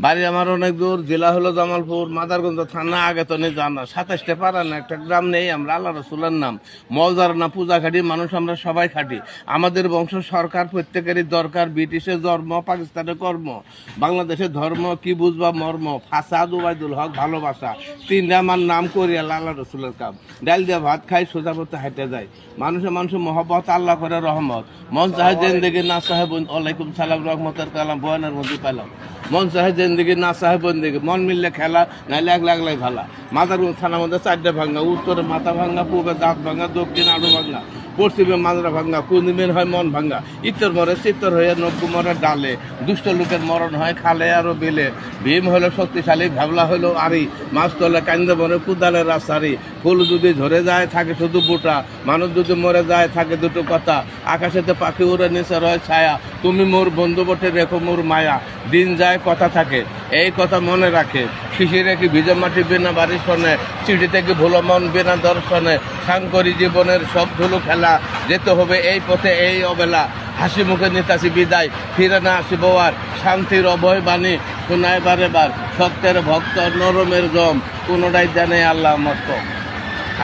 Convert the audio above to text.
বাড়ি আমার অনেক দূর, জেলা হলো জামালপুর, মাদারগঞ্জ থানা। আগে তো নেই জানা 27টা পাড়া না একটা গ্রাম নেই। আমরা আল্লাহ রসুলের নাম মলদার না পূজা খাটি মানুষ, আমরা সবাই খাটি। আমাদের বংশ সরকার প্রত্যেকেরই দরকার। ব্রিটিশের জন্ম, পাকিস্তানের কর্ম, বাংলাদেশের ধর্ম কি বুঝবা মর্ম। ফাসাদ ওবায়দুল হক ভালোবাসা, তিনটা আমার নাম করি আল্লাহ রসুলের কাম। ডাল দিয়ে ভাত খাই, সোজা পথে হেঁটে যায়। মানুষের মহব্বত, আল্লাহ করে রহমত। মন চাহে জিন্দেগি, না চাহে ওয়ালাইকুম সালাম রহমতের কালাম বয়ানের মধ্যে পেলাম। মন চাহে জিন্দেগি, না চাহে বন্দেগি। মন মিললে খেলা, নাইলে এক লাগলাই ভালা। মাদারগঞ্জ থানার মধ্যে 4টে ভাঙ্গা, উত্তরে মাথা ভাঙ্গা, পূর্বে দাঁত ভাঙ্গা, দক্ষিণে আড়ু ভাঙ্গা, পশ্চিমে মাজরা ভাঙ্গা, কুন্দিমের হয় মন ভাঙ্গা। ইত্তর মরে চিত্তর হয়ে নব্বু মরে ডালে, দুষ্ট লোকের মরণ হয় খালে আরো বেলে। ভীম হলো শক্তিশালী, ভ্যাবলা হলো আরি, মাছ তলে কান্দে মরে কুদালের রাস্তারি। ফুল যদি ঝরে যায় থাকে শুধু বুটা, মানুষ যদি মরে যায় থাকে দুটো কথা। আকাশেতে পাখি উড়ে নিচে রয় ছায়া, তুমি মোর বন্ধু বটে রেখো মোর মায়া। দিন যায় কথা থাকে, এই কথা মনে রাখে। শিশিরে কি ভিজে মাটি বিনা বাড়ির শোনে, চিঠি থেকে ভুলো মন বিনা দর্শনে। সাংকরি জীবনের সব ধুলো খেলা, যেতে হবে এই পথে এই অবেলা। হাসি মুখে নিতাছি বিদায়, ফিরে না আসিব আর। শান্তির অভয় বাণী শোনায় বারে বার, সত্যের ভক্ত নরমের জম, কোনোটাই জানে আল্লাহ মত।